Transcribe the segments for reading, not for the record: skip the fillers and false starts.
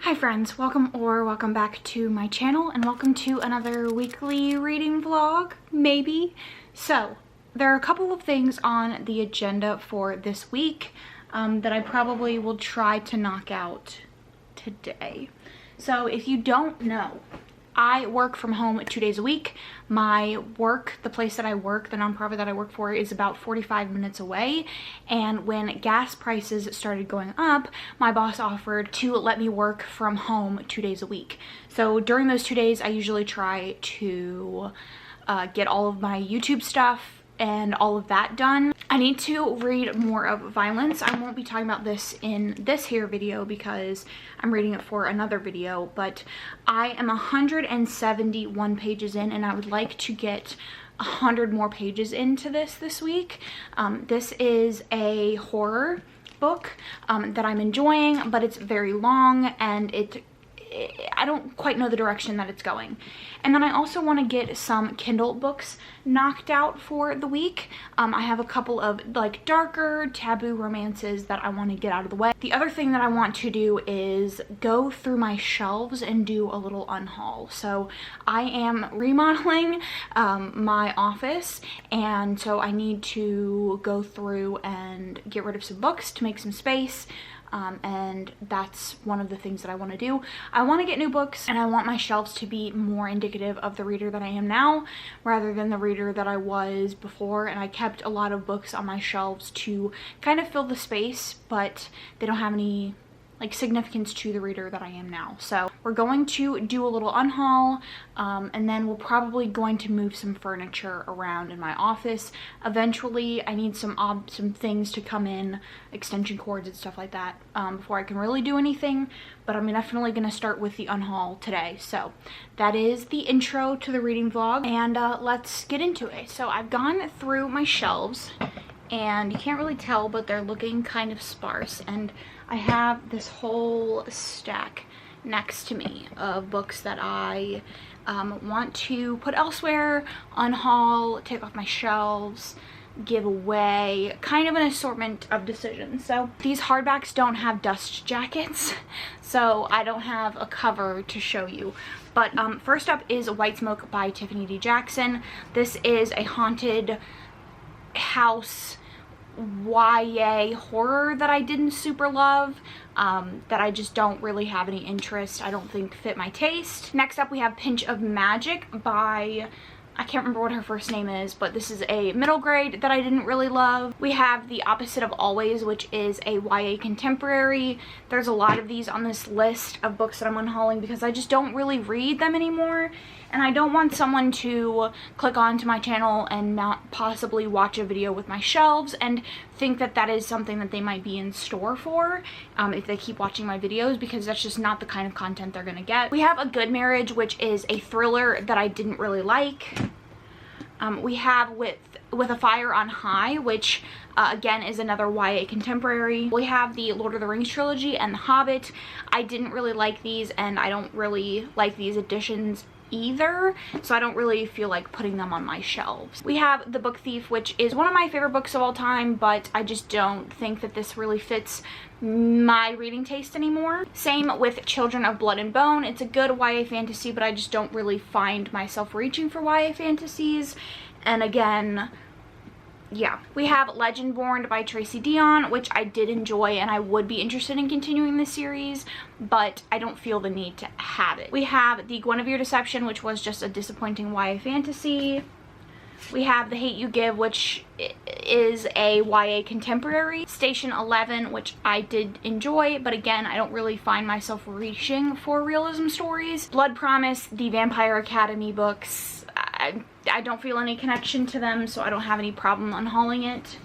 Hi friends, welcome back to my channel and welcome to another weekly reading vlog, maybe. So, there are a couple of things on the agenda for this week that I probably will try to knock out today. So, if you don't know, I work from home 2 days a week. My work, the place that I work, the nonprofit that I work for, is about 45 minutes away. And when gas prices started going up, my boss offered to let me work from home 2 days a week. So during those 2 days, I usually try to get all of my YouTube stuff and all of that done. I need to read more of Violence. I won't be talking about this in this here video because I'm reading it for another video, but I am 171 pages in and I would like to get 100 more pages into this week. This is a horror book that I'm enjoying, but it's very long and I don't quite know the direction that it's going. And then I also want to get some Kindle books knocked out for the week. I have a couple of like darker taboo romances that I want to get out of the way. The other thing that I want to do is go through my shelves and do a little unhaul. So I am remodeling my office, and so I need to go through and get rid of some books to make some space. And that's one of the things that I want to do. I want to get new books and I want my shelves to be more indicative of the reader that I am now rather than the reader that I was before. And I kept a lot of books on my shelves to kind of fill the space, but they don't have any like significance to the reader that I am now. So we're going to do a little unhaul, and then we're probably going to move some furniture around in my office. Eventually, I need some things to come in, extension cords and stuff like that, before I can really do anything. But I'm definitely gonna start with the unhaul today. So that is the intro to the reading vlog, and let's get into it. So I've gone through my shelves, and you can't really tell, but they're looking kind of sparse. And I have this whole stack next to me of books that I want to put elsewhere, unhaul, take off my shelves, give away, kind of an assortment of decisions. So these hardbacks don't have dust jackets, so I don't have a cover to show you. But first up is White Smoke by Tiffany D. Jackson. This is a haunted house YA horror that I didn't super love, that I just don't really have any interest, I don't think fit my taste. Next up we have Pinch of Magic by, I can't remember what her first name is, but this is a middle grade that I didn't really love. We have The Opposite of Always, which is a YA contemporary. There's a lot of these on this list of books that I'm unhauling because I just don't really read them anymore. And I don't want someone to click onto my channel and not possibly watch a video with my shelves and think that that is something that they might be in store for if they keep watching my videos, because that's just not the kind of content they're gonna get. We have A Good Marriage, which is a thriller that I didn't really like. We have With a Fire on High, which again is another YA contemporary. We have the Lord of the Rings trilogy and The Hobbit. I didn't really like these, and I don't really like these editions either, so I don't really feel like putting them on my shelves. We have The Book Thief, which is one of my favorite books of all time, but I just don't think that this really fits my reading taste anymore. Same with Children of Blood and Bone. It's a good YA fantasy, but I just don't really find myself reaching for YA fantasies. And again, yeah. We have Legendborn by Tracy Deonn, which I did enjoy and I would be interested in continuing the series, but I don't feel the need to have it. We have The Guinevere Deception, which was just a disappointing YA fantasy. We have The Hate U Give, which is a YA contemporary. Station 11, which I did enjoy, but again, I don't really find myself reaching for realism stories. Blood Promise, the Vampire Academy books. I don't feel any connection to them, so I don't have any problem unhauling it.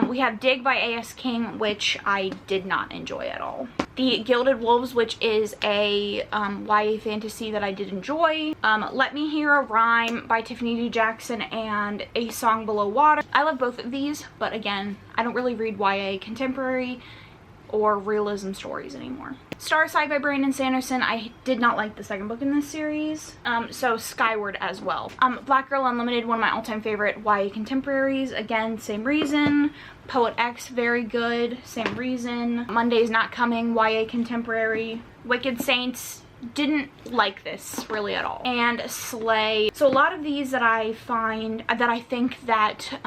We have Dig by A.S. King, which I did not enjoy at all. The Gilded Wolves, which is a YA fantasy that I did enjoy. Let Me Hear a Rhyme by Tiffany D. Jackson and A Song Below Water. I love both of these, but again, I don't really read YA contemporary or realism stories anymore. Starside by Brandon Sanderson. I did not like the second book in this series. So Skyward as well. Black Girl Unlimited, one of my all-time favorite YA contemporaries. Again, same reason. Poet X, very good, same reason. Monday's Not Coming, YA contemporary. Wicked Saints, didn't like this really at all. And Slay. So a lot of these that I find, that I think that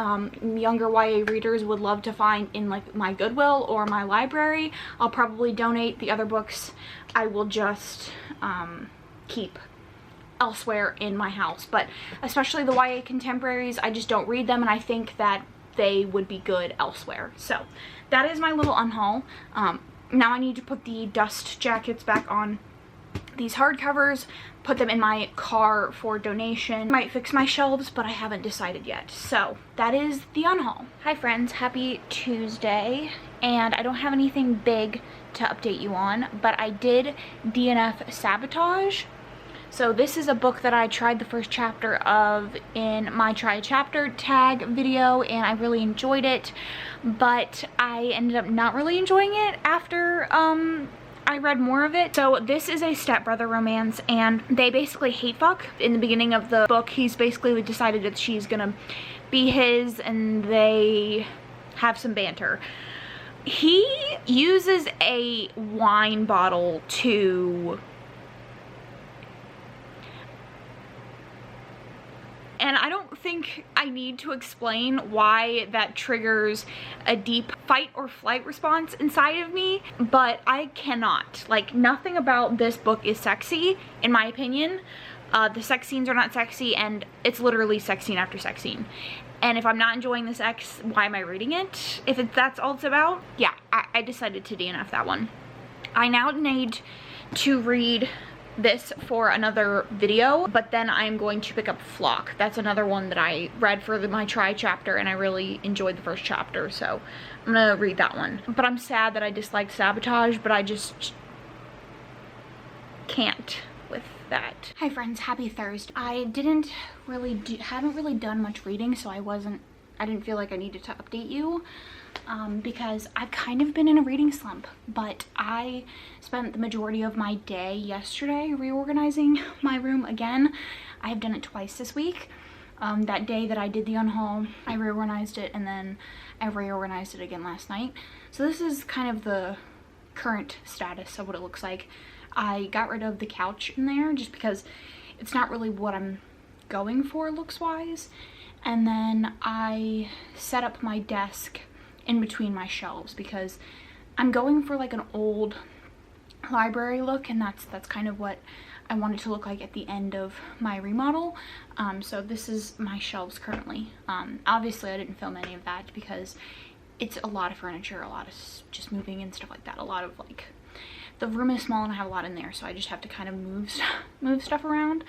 younger YA readers would love to find in like my Goodwill or my library, I'll probably donate. The other books I will just keep elsewhere in my house. But especially the YA contemporaries, I just don't read them, and I think that they would be good elsewhere. So that is my little unhaul. Now I need to put the dust jackets back on these hardcovers, put them in my car for donation. Might fix my shelves, but I haven't decided yet. So that is the unhaul. Hi friends, happy Tuesday. And I don't have anything big to update you on, but I did DNF Sabotage. So this is a book that I tried the first chapter of in my try a chapter tag video, and I really enjoyed it, but I ended up not really enjoying it after I read more of it. So this is a stepbrother romance, and they basically hate fuck. In the beginning of the book, he's basically decided that she's gonna be his, and they have some banter. He uses a wine bottle to... And I don't think I need to explain why that triggers a deep fight or flight response inside of me, but I cannot. Like, nothing about this book is sexy, in my opinion. The sex scenes are not sexy, and it's literally sex scene after sex scene. And if I'm not enjoying the sex, why am I reading it? If that's all it's about, yeah, I decided to DNF that one. I now need to read this for another video, but then I'm going to pick up Flock. That's another one that I read for my try chapter, and I really enjoyed the first chapter, so I'm gonna read that one. But I'm sad that I disliked Sabotage, but I just can't with that. Hi friends, happy Thursday. I haven't really done much reading, so I didn't feel like I needed to update you. Because I've kind of been in a reading slump, but I spent the majority of my day yesterday reorganizing my room again. I've done it twice this week. That day that I did the unhaul, I reorganized it, and then I reorganized it again last night. So this is kind of the current status of what it looks like. I got rid of the couch in there just because it's not really what I'm going for looks-wise. And then I set up my desk in between my shelves because I'm going for like an old library look, and that's kind of what I want it to look like at the end of my remodel. So this is my shelves currently. Obviously I didn't film any of that because it's a lot of furniture, a lot of just moving and stuff like that. A lot of like, the room is small and I have a lot in there, so I just have to kind of move stuff around.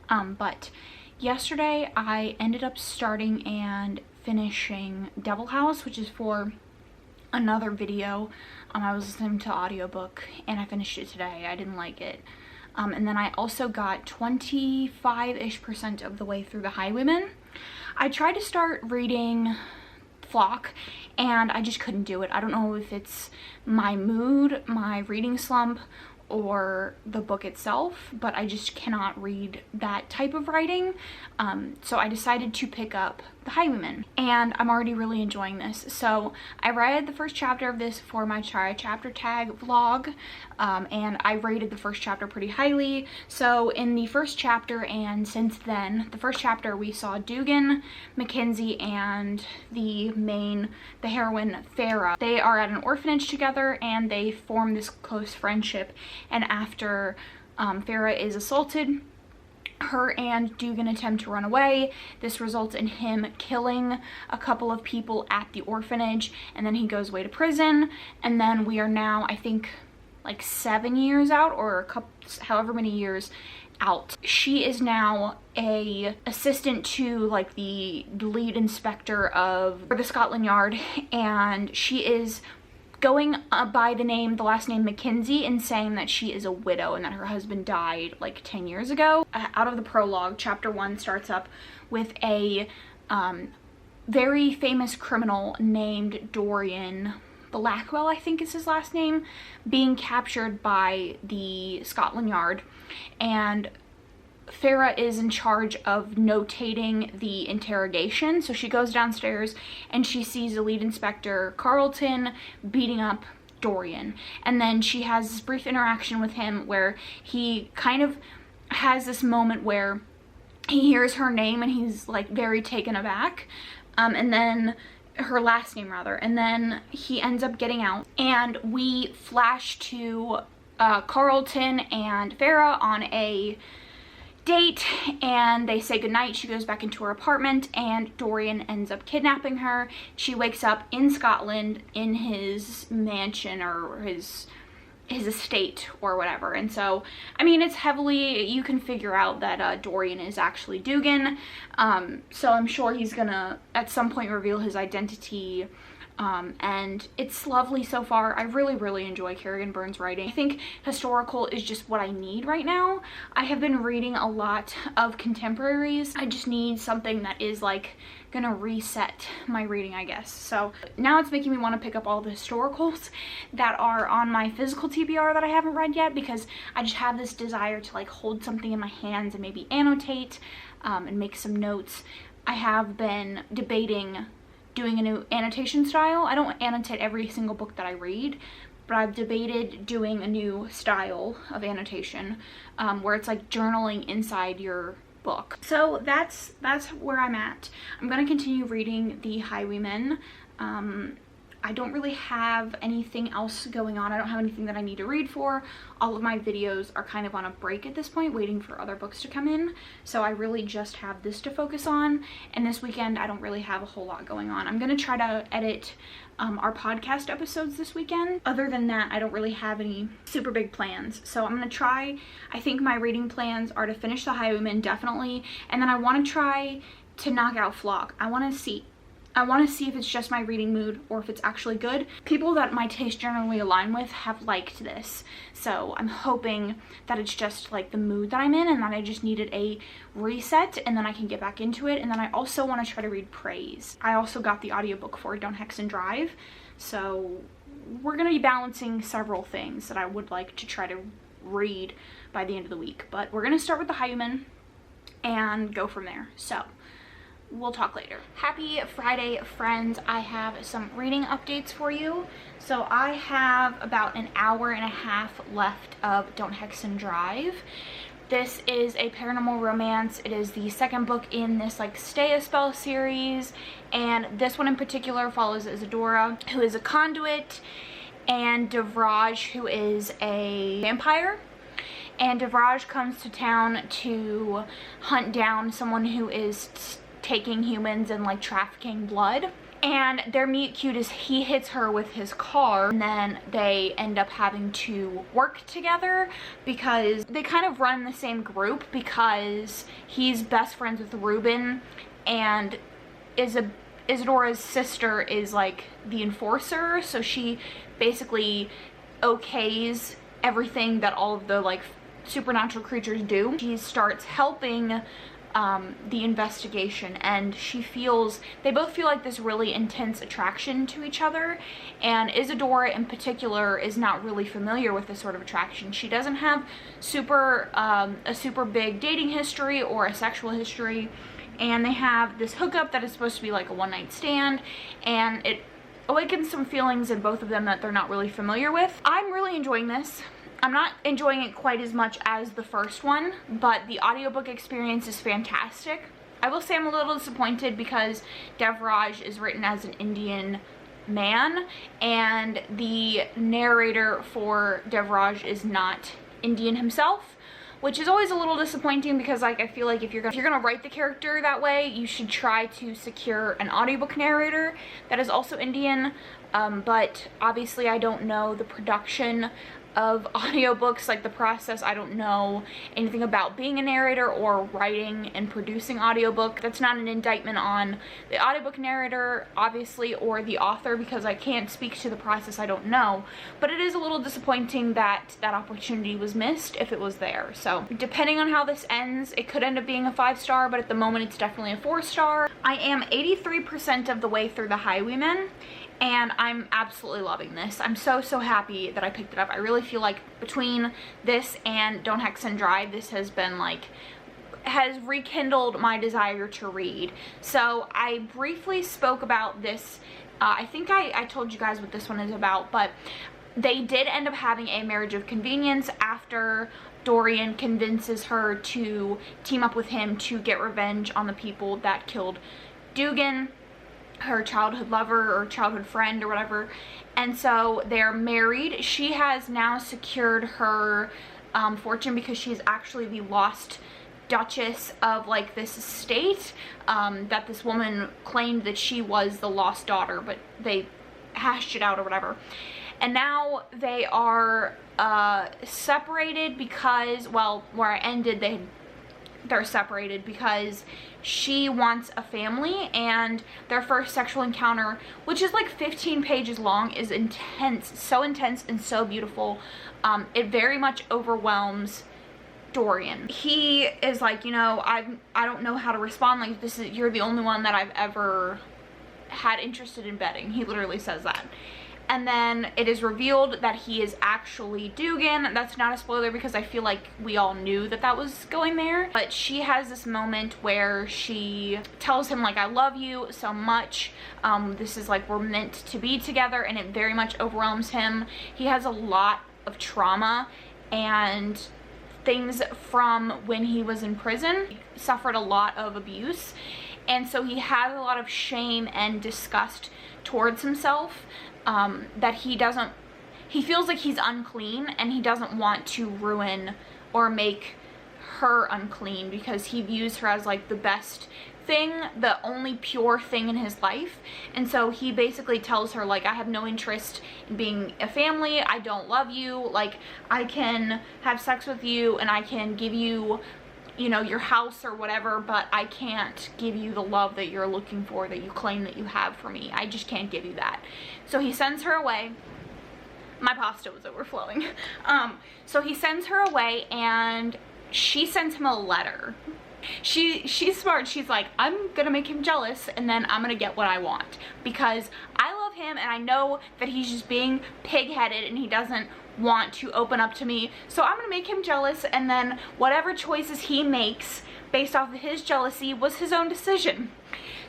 But yesterday I ended up starting and finishing Devil House, which is for another video. I was listening to audiobook and I finished it today. I didn't like it. And then I also got 25-ish% of the way through the Highwaymen. I tried to start reading Flock and I just couldn't do it. I don't know if it's my mood, my reading slump, or the book itself, but I just cannot read that type of writing. So I decided to pick up the Highwaymen, and I'm already really enjoying this. So I read the first chapter of this for my try chapter tag vlog, and I rated the first chapter pretty highly. So in the first chapter, and since then, the first chapter we saw Dugan, Mackenzie, and the heroine Farah. They are at an orphanage together and they form this close friendship, and after Farah is assaulted, her and Dugan attempt to run away. This results in him killing a couple of people at the orphanage, and then he goes away to prison. And then we are now, I think, like 7 years out, or a couple, however many years out. She is now a assistant to like the lead inspector of the Scotland Yard, and she is going by the last name Mackenzie, and saying that she is a widow and that her husband died like 10 years ago. Out of the prologue, chapter 1 starts up with a very famous criminal named Dorian Blackwell, I think is his last name, being captured by the Scotland Yard, and Farah is in charge of notating the interrogation. So she goes downstairs and she sees the lead inspector Carlton beating up Dorian. And then she has this brief interaction with him where he kind of has this moment where he hears her name and he's like very taken aback, and then her last name rather, and then he ends up getting out, and we flash to Carlton and Farah on a date, and they say goodnight. She goes back into her apartment, and Dorian ends up kidnapping her. She wakes up in Scotland in his mansion or his estate or whatever. And so, I mean, it's heavily, you can figure out that Dorian is actually Dugan, so I'm sure he's gonna at some point reveal his identity, and it's lovely so far. I really enjoy Kerrigan Byrne's writing. I think historical is just what I need right now. I have been reading a lot of contemporaries. I just need something that is like gonna reset my reading, I guess. So now it's making me want to pick up all the historicals that are on my physical TBR that I haven't read yet, because I just have this desire to like hold something in my hands and maybe annotate and make some notes. I have been debating doing a new annotation style. I don't annotate every single book that I read, but I've debated doing a new style of annotation where it's like journaling inside your book. So that's where I'm at. I'm gonna continue reading the Highwaymen. I don't really have anything else going on. I don't have anything that I need to read for. All of my videos are kind of on a break at this point, waiting for other books to come in. So I really just have this to focus on. And this weekend, I don't really have a whole lot going on. I'm gonna try to edit our podcast episodes this weekend. Other than that, I don't really have any super big plans. So I'm gonna try, I think my reading plans are to finish the Highwaymen, definitely. And then I wanna try to knock out Flock. I wanna see if it's just my reading mood or if it's actually good. People that my taste generally align with have liked this, so I'm hoping that it's just like the mood that I'm in and that I just needed a reset and then I can get back into it. And then I also want to try to read Praise. I also got the audiobook for Don't Hex and Drive, so we're going to be balancing several things that I would like to try to read by the end of the week. But we're going to start with the Highwaymen and go from there. So we'll talk later. Happy Friday, friends. I have some reading updates for you. So I have about an hour and a half left of Don't Hex and Drive. This is a paranormal romance. It is the second book in this like Stay a Spell series, and this one in particular follows Isadora, who is a conduit, and Devraj, who is a vampire. And Devraj comes to town to hunt down someone who is taking humans and like trafficking blood, and their meet cute is he hits her with his car, and then they end up having to work together because they kind of run the same group, because he's best friends with Ruben, and Isadora's sister is like the enforcer, so she basically okays everything that all of the like supernatural creatures do. She starts helping the investigation, and they both feel like this really intense attraction to each other, and Isadora in particular is not really familiar with this sort of attraction. She doesn't have a super big dating history or a sexual history, and they have this hookup that is supposed to be like a one-night stand, and it awakens some feelings in both of them that they're not really familiar with. I'm really enjoying this. I'm not enjoying it quite as much as the first one, but the audiobook experience is fantastic. I will say I'm a little disappointed because Devraj is written as an Indian man, and the narrator for Devraj is not Indian himself, which is always a little disappointing, because like I feel like if you're gonna write the character that way, you should try to secure an audiobook narrator that is also Indian. But obviously I don't know the production of audiobooks, like the process. I don't know anything about being a narrator or writing and producing audiobook. That's not an indictment on the audiobook narrator, obviously, or the author, because I can't speak to the process. I don't know, but it is a little disappointing that that opportunity was missed if it was there. So depending on how this ends, it could end up being a 5-star, but at the moment it's definitely a 4-star. I am 83% of the way through the Highwaymen, and I'm absolutely loving this. I'm so happy that I picked it up. I really feel like between this and Don't Hex and Drive, this has been like, has rekindled my desire to read. So I briefly spoke about this. I think I told you guys what this one is about, but they did end up having a marriage of convenience after Dorian convinces her to team up with him to get revenge on the people that killed Dugan, her childhood lover or childhood friend or whatever. And so they're married. She has now secured her fortune because she's actually the lost duchess of like this estate, that this woman claimed that she was the lost daughter, but they hashed it out or whatever. And now they are separated because, well, where I ended, they're separated because she wants a family, and their first sexual encounter, which is like 15 pages long, is intense, so intense and so beautiful. It very much overwhelms Dorian. He is like, you know, I don't know how to respond, like, you're the only one that I've ever had interested in betting. He literally says that. And then it is revealed that he is actually Dugan. That's not a spoiler because I feel like we all knew that that was going there. But she has this moment where she tells him, like, I love you so much. This is like, we're meant to be together, and it very much overwhelms him. He has a lot of trauma and things from when he was in prison. He suffered a lot of abuse. And so he has a lot of shame and disgust towards himself. That he feels like he's unclean, and he doesn't want to ruin or make her unclean because he views her as like the best thing, the only pure thing in his life. And so he basically tells her, like, I have no interest in being a family, I don't love you, like, I can have sex with you and I can give you, you know, your house or whatever, but I can't give you the love that you're looking for, that you claim that you have for me. I just can't give you that. So he sends her away. My pasta was overflowing. So he sends her away, and she sends him a letter. She's smart. She's like, I'm gonna make him jealous, and then I'm gonna get what I want, because I love him and I know that he's just being pig-headed and he doesn't want to open up to me. So I'm gonna make him jealous, and then whatever choices he makes based off of his jealousy was his own decision.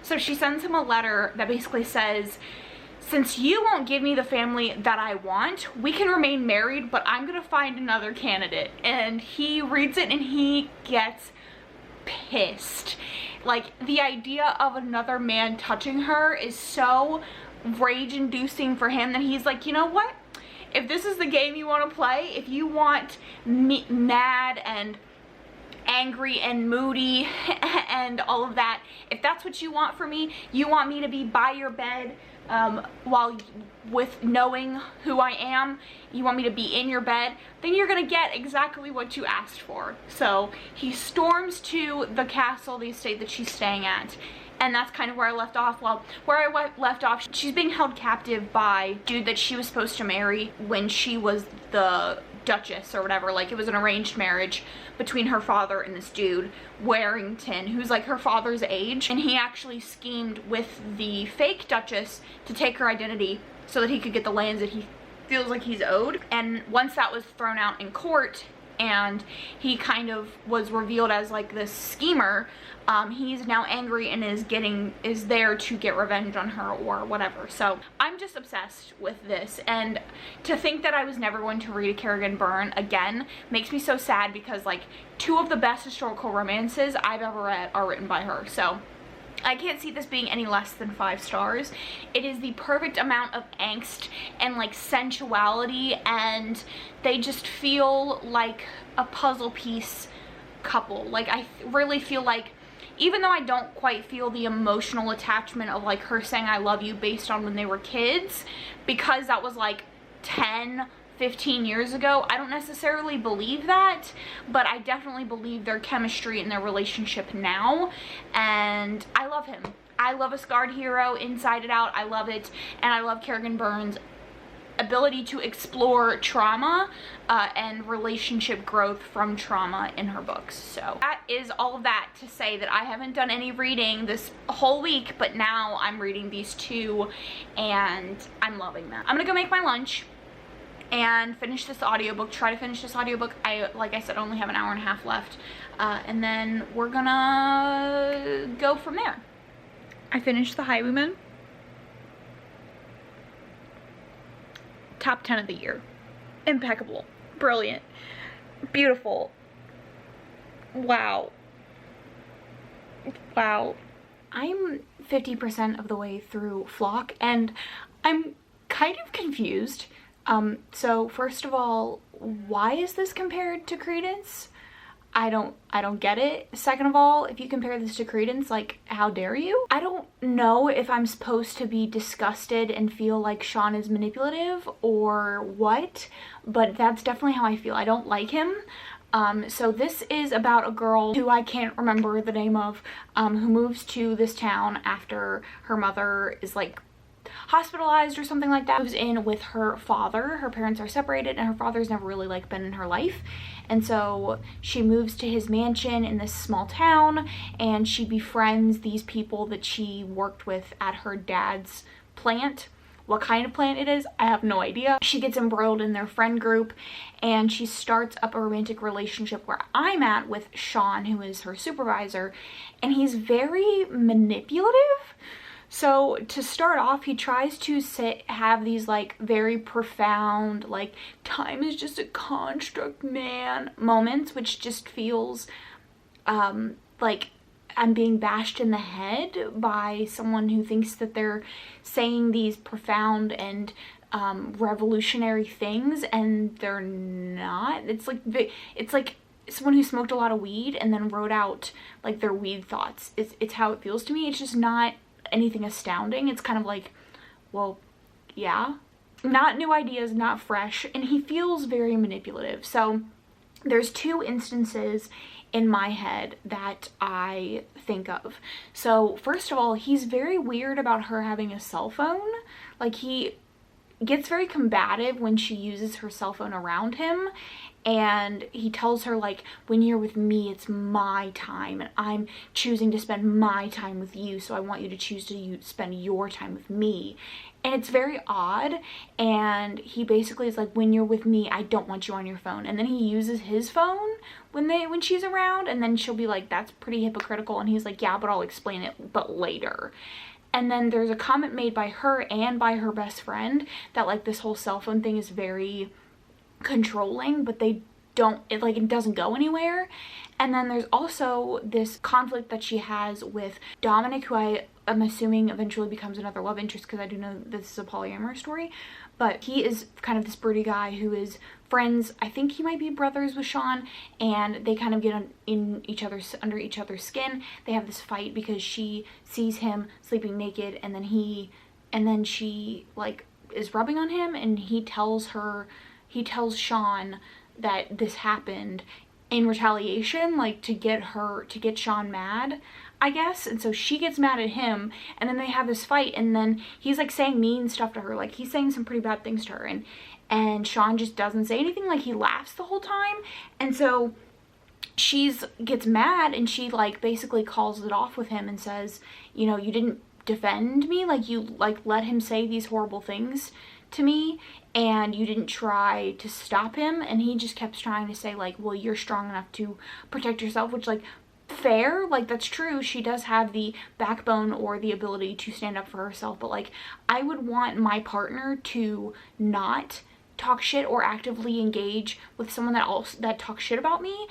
So she sends him a letter that basically says, since you won't give me the family that I want, we can remain married, but I'm gonna find another candidate. And he reads it and he gets pissed. Like, the idea of another man touching her is so rage-inducing for him that he's like, you know what? If this is the game you want to play, if you want me mad and angry and moody and all of that, if that's what you want for me, you want me to be by your bed while with knowing who I am, you want me to be in your bed, then you're gonna get exactly what you asked for. So he storms to the castle, the estate that she's staying at. And that's kind of where I left off. Well, where I left off, she's being held captive by a dude that she was supposed to marry when she was the duchess or whatever. Like, it was an arranged marriage between her father and this dude, Warrington, who's like her father's age. And he actually schemed with the fake duchess to take her identity so that he could get the lands that he feels like he's owed. And once that was thrown out in court and he kind of was revealed as like this schemer, he's now angry and is there to get revenge on her or whatever. So I'm just obsessed with this, and to think that I was never going to read a Kerrigan Byrne again makes me so sad, because like 2 of the best historical romances I've ever read are written by her. So I can't see this being any less than 5 stars. It is the perfect amount of angst and like sensuality, and they just feel like a puzzle piece couple. Like, I really feel like, even though I don't quite feel the emotional attachment of like her saying I love you based on when they were kids, because that was like 10-15 years ago, I don't necessarily believe that, but I definitely believe their chemistry and their relationship now, and I love him. I love a scarred hero inside and out. I love it, and I love Kerrigan Byrne's ability to explore trauma and relationship growth from trauma in her books. So that is all of that to say that I haven't done any reading this whole week, but now I'm reading these 2 and I'm loving them. I'm gonna go make my lunch and finish this audiobook, try to finish this audiobook. Like I said, only have an hour and a half left, and then we're gonna go from there. I finished the Highwaymen. top 10 of the year. Impeccable. Brilliant. Beautiful. Wow. Wow. I'm 50% of the way through Flock and I'm kind of confused. So first of all, why is this compared to Credence? I don't get it. Second of all, if you compare this to Credence, like, how dare you? I don't know if I'm supposed to be disgusted and feel like Sean is manipulative or what, but that's definitely how I feel. I don't like him. So this is about a girl who I can't remember the name of, who moves to this town after her mother is like hospitalized or something like that. Moves in with her father. Her parents are separated and her father's never really like been in her life, and so she moves to his mansion in this small town and she befriends these people that she worked with at her dad's plant. What kind of plant it is, I have no idea. She gets embroiled in their friend group and she starts up a romantic relationship where I'm at with Sean, who is her supervisor, and he's very manipulative. So to start off, he tries to have these like very profound, like, time is just a construct, man, moments, which just feels like I'm being bashed in the head by someone who thinks that they're saying these profound and revolutionary things, and they're not. It's like someone who smoked a lot of weed and then wrote out like their weed thoughts. It's how it feels to me. It's just not anything astounding. It's kind of like, well, yeah, not new ideas, not fresh, and he feels very manipulative. So there's two instances in my head that I think of. So first of all, he's very weird about her having a cell phone. Like, he gets very combative when she uses her cell phone around him, and he tells her, like, when you're with me, it's my time and I'm choosing to spend my time with you, so I want you to choose to spend your time with me. And it's very odd, and he basically is like, when you're with me, I don't want you on your phone. And then he uses his phone when she's around, and then she'll be like, that's pretty hypocritical, and he's like, yeah, but I'll explain it, but later. And then there's a comment made by her and by her best friend that, like, this whole cell phone thing is very controlling, but it doesn't go anywhere. And then there's also this conflict that she has with Dominic, who I'm assuming eventually becomes another love interest, because I do know this is a polyamorous story, but he is kind of this broody guy who is friends, I think he might be brothers with Sean, and they kind of get under each other's skin. They have this fight because she sees him sleeping naked, and then she like is rubbing on him, and he tells Sean that this happened in retaliation, like to get Sean mad, I guess. And so she gets mad at him, and then they have this fight, and then he's like saying mean stuff to her, like he's saying some pretty bad things to her, and Sean just doesn't say anything, like he laughs the whole time. And so she gets mad, and she like basically calls it off with him and says, you know, you didn't defend me, like you like let him say these horrible things to me, and you didn't try to stop him. And he just kept trying to say, like, well, you're strong enough to protect yourself, which, like, fair, like, that's true. She does have the backbone or the ability to stand up for herself, but like, I would want my partner to not talk shit or actively engage with someone that talks shit about me.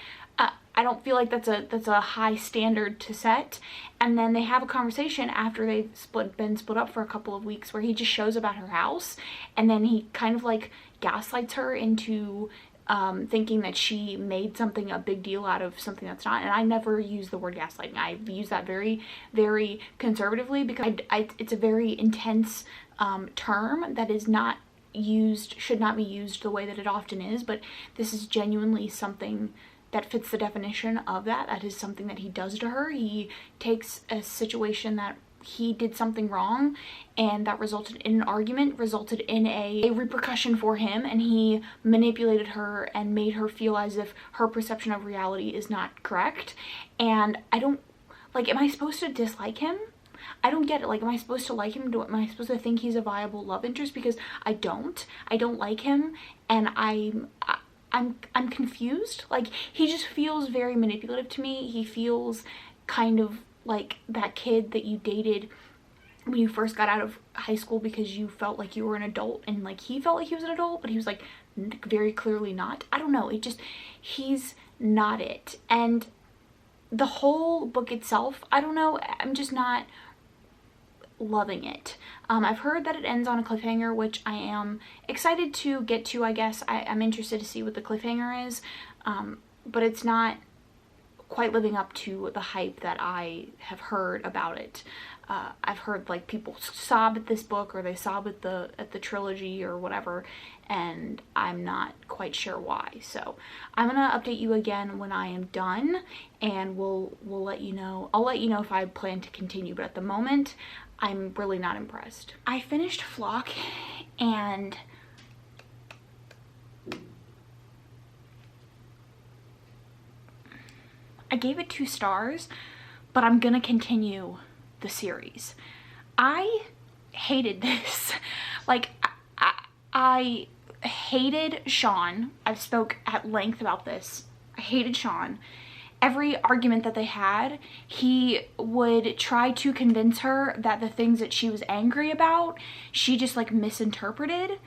I don't feel like that's a high standard to set. And then they have a conversation after they've been split up for a couple of weeks, where he just shows up at her house, and then he kind of like gaslights her into thinking that she made something a big deal out of something that's not. And I never use the word gaslighting. I use that very, very conservatively, because it's a very intense term that is not used, should not be used the way that it often is. But this is genuinely something that fits the definition of that. That is something that he does to her. He takes a situation that he did something wrong, and that resulted in an argument, resulted in a repercussion for him, and he manipulated her and made her feel as if her perception of reality is not correct. And I don't, like, am I supposed to dislike him? I don't get it. Like, am I supposed to like him? Am I supposed to think he's a viable love interest? Because I don't like him, and I'm confused. Like, he just feels very manipulative to me. He feels kind of like that kid that you dated when you first got out of high school because you felt like you were an adult, and like he felt like he was an adult, but he was like very clearly not. I don't know, it just, he's not it. And the whole book itself, I don't know, I'm just not loving it. I've heard that it ends on a cliffhanger, which I am excited to get to. I guess I'm interested to see what the cliffhanger is, but it's not quite living up to the hype that I have heard about it. I've heard like people sob at this book, or they sob at the trilogy or whatever, and I'm not quite sure why. So I'm gonna update you again when I am done, and we'll let you know. I'll let you know if I plan to continue, but at the moment I'm really not impressed. I finished Flock, and I gave it 2 stars, but I'm gonna continue the series. I hated this. Like, I hated Sean. I've spoke at length about this. I hated Sean. Every argument that they had, he would try to convince her that the things that she was angry about, she just like misinterpreted.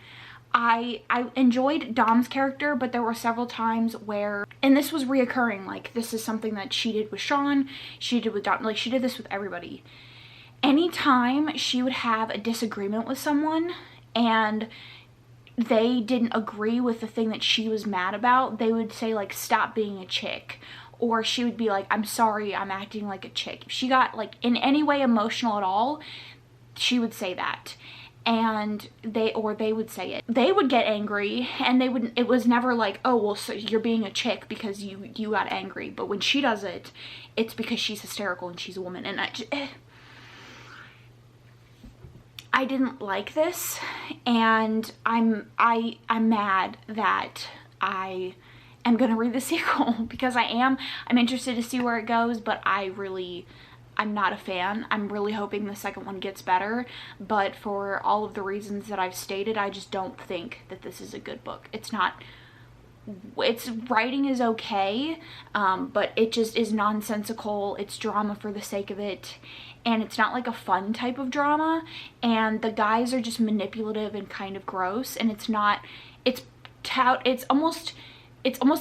I enjoyed Dom's character, but there were several times where, and this was reoccurring, like this is something that she did with Sean, she did with Dom, like she did this with everybody. Anytime she would have a disagreement with someone and they didn't agree with the thing that she was mad about, they would say like, stop being a chick. Or she would be like, I'm sorry, I'm acting like a chick. If she got like in any way emotional at all, she would say that. And they would say it. They would get angry, and they wouldn't, it was never like, oh, well, so you're being a chick because you got angry. But when she does it, it's because she's hysterical and she's a woman. And I didn't like this, and I'm mad that I am gonna read the sequel, because I'm interested to see where it goes, but I'm not a fan. I'm really hoping the second one gets better, but for all of the reasons that I've stated, I just don't think that this is a good book. It's not, its writing is okay, but it just is nonsensical. It's drama for the sake of it, and it's not like a fun type of drama, and the guys are just manipulative and kind of gross, and it's almost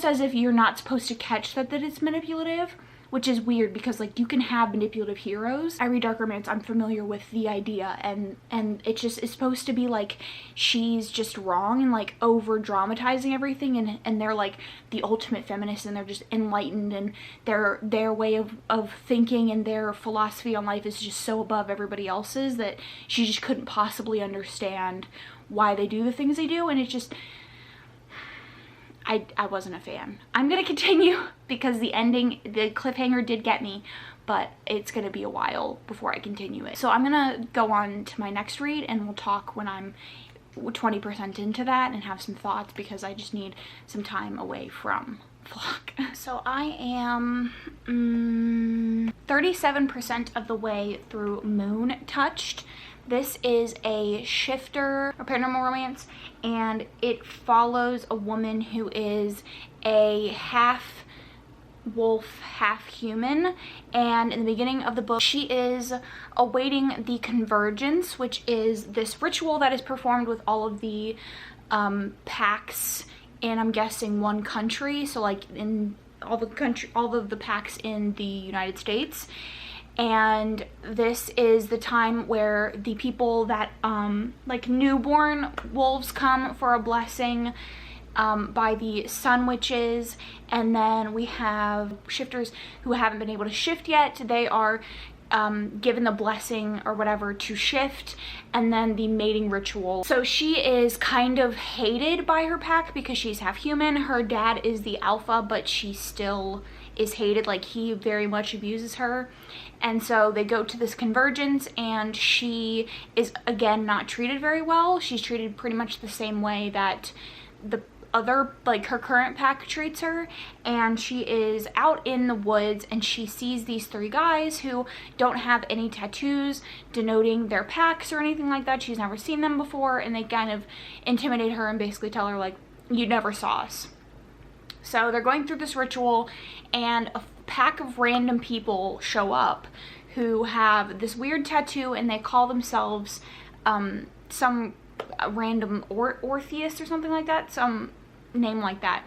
as if you're not supposed to catch that it's manipulative, which is weird because like you can have manipulative heroes. I read dark romance, I'm familiar with the idea, and it just is supposed to be like she's just wrong and like over dramatizing everything, and they're like the ultimate feminist, and they're just enlightened, and their way of thinking and their philosophy on life is just so above everybody else's that she just couldn't possibly understand why they do the things they do. And it just, I wasn't a fan. I'm gonna continue because the ending, the cliffhanger did get me, but it's gonna be a while before I continue it. So I'm gonna go on to my next read, and we'll talk when I'm 20% into that and have some thoughts, because I just need some time away from Flock. So I am 37% of the way through Moon Touched. This is a shifter or paranormal romance, and it follows a woman who is a half wolf, half human, and in the beginning of the book she is awaiting the convergence, which is this ritual that is performed with all of the packs in, I'm guessing, one country, so like in all of the packs in the United States. And this is the time where the people that like newborn wolves come for a blessing by the sun witches, and then we have shifters who haven't been able to shift yet. They are given the blessing or whatever to shift, and then the mating ritual. So she is kind of hated by her pack because she's half human. Her dad is the alpha, but she still is hated, like he very much abuses her. And so they go to this convergence, and she is again not treated very well. She's treated pretty much the same way that the other, like her current pack, treats her. And she is out in the woods, and she sees these 3 guys who don't have any tattoos denoting their packs or anything like that. She's never seen them before, and they kind of intimidate her and basically tell her like, you never saw us. So they're going through this ritual, and a pack of random people show up who have this weird tattoo, and they call themselves some random Orpheus or something like that, some name like that,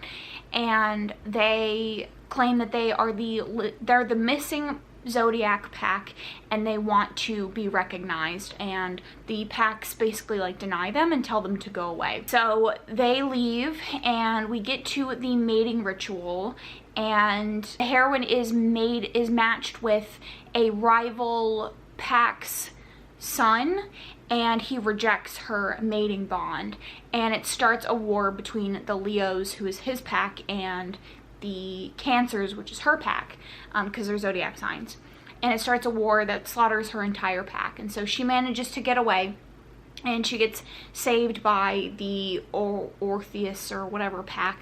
and they claim that they're the missing Zodiac pack, and they want to be recognized, and the packs basically like deny them and tell them to go away. So they leave, and we get to the mating ritual, and the heroine is matched with a rival pack's son, and he rejects her mating bond, and it starts a war between the Leos, who is his pack, and the Cancers, which is her pack, because they're zodiac signs. And it starts a war that slaughters her entire pack, and so she manages to get away, and she gets saved by the Orpheus or whatever pack,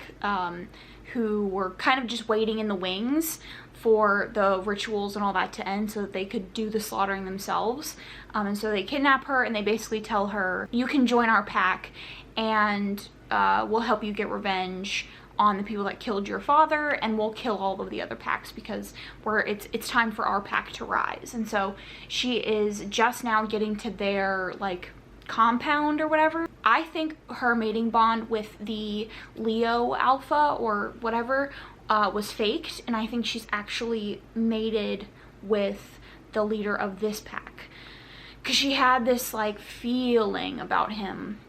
who were kind of just waiting in the wings for the rituals and all that to end so that they could do the slaughtering themselves. And so they kidnap her, and they basically tell her, you can join our pack, and we'll help you get revenge on the people that killed your father, and we'll kill all of the other packs because it's time for our pack to rise. And so she is just now getting to their like compound or whatever. I think her mating bond with the Leo Alpha or whatever was faked, and I think she's actually mated with the leader of this pack, because she had this like feeling about him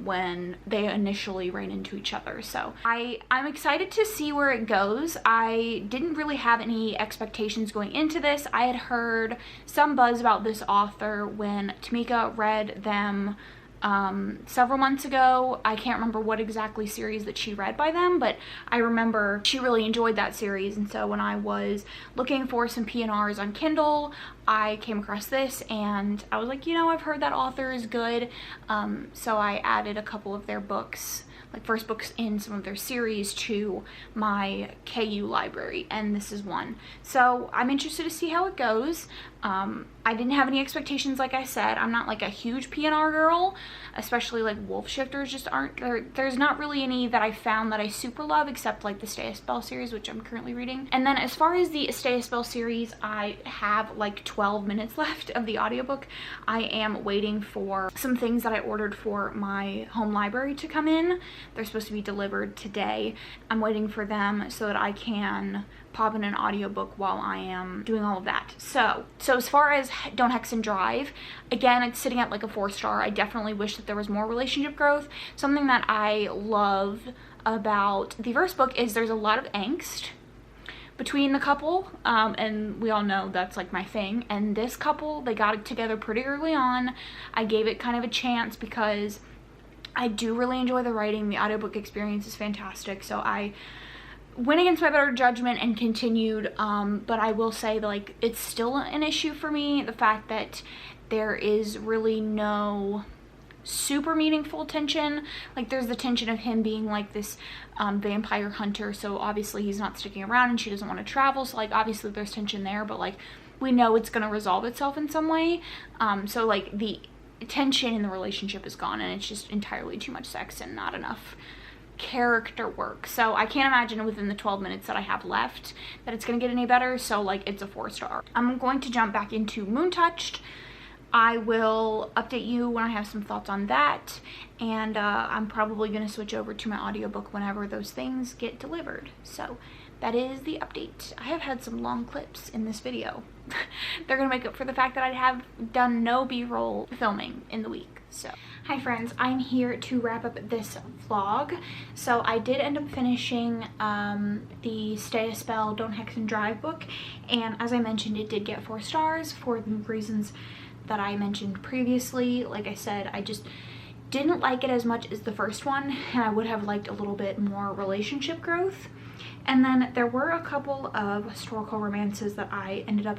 when they initially ran into each other. So I'm excited to see where it goes. I didn't really have any expectations going into this. I had heard some buzz about this author when Tamika read them several months ago. I can't remember what exactly series that she read by them, but I remember she really enjoyed that series, and so when I was looking for some P&Rs on Kindle, I came across this, and I was like, you know, I've heard that author is good, so I added a couple of their books, like first books in some of their series, to my KU library, and this is one. So I'm interested to see how it goes. I didn't have any expectations, like I said. I'm not like a huge P&R girl, especially like Wolf Shifters just aren't there. There's not really any that I found that I super love, except like the Stay a Spell series, which I'm currently reading. And then as far as the Stay a Spell series, I have like 12 minutes left of the audiobook. I am waiting for some things that I ordered for my home library to come in. They're supposed to be delivered today. I'm waiting for them so that I can pop in an audiobook while I am doing all of that. So as far as Don't Hex and Drive, again, it's sitting at like a 4-star. I definitely wish that there was more relationship growth. Something that I love about the first book is there's a lot of angst between the couple, and we all know that's like my thing. And this couple, they got it together pretty early on. I gave it kind of a chance because I do really enjoy the writing. The audiobook experience is fantastic, so I went against my better judgment and continued, but I will say that like it's still an issue for me, the fact that there is really no super meaningful tension. Like there's the tension of him being like this vampire hunter, so obviously he's not sticking around, and she doesn't want to travel, so like obviously there's tension there, but like we know it's going to resolve itself in some way. So like the tension in the relationship is gone, and it's just entirely too much sex and not enough character work. So I can't imagine within the 12 minutes that I have left that it's gonna get any better, so like it's a 4-star. I'm going to jump back into Moon Touched. I will update you when I have some thoughts on that, and I'm probably gonna switch over to my audiobook whenever those things get delivered. So that is the update. I have had some long clips in this video. They're gonna make up for the fact that I have done no b-roll filming in the week. So hi friends, I'm here to wrap up this vlog. So I did end up finishing the Stay a Spell Don't Hex and Drive book, and as I mentioned, it did get 4 stars for the reasons that I mentioned previously. Like I said, I just didn't like it as much as the first one, and I would have liked a little bit more relationship growth. And then there were a couple of historical romances that I ended up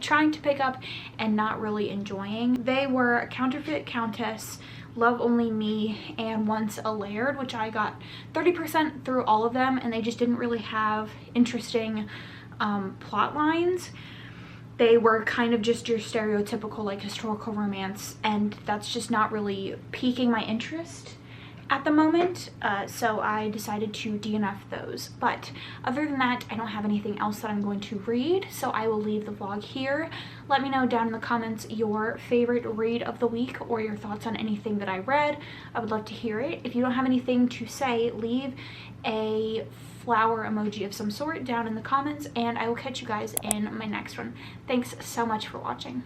trying to pick up and not really enjoying. They were Counterfeit Countess, Love Only Me, and Once a Laird, which I got 30% through all of them, and they just didn't really have interesting plot lines. They were kind of just your stereotypical like historical romance, and that's just not really piquing my interest. at the moment, so I decided to DNF those. But other than that, I don't have anything else that I'm going to read, so I will leave the vlog here. Let me know down in the comments your favorite read of the week or your thoughts on anything that I read. I would love to hear it. If you don't have anything to say, leave a flower emoji of some sort down in the comments, and I will catch you guys in my next one. Thanks so much for watching.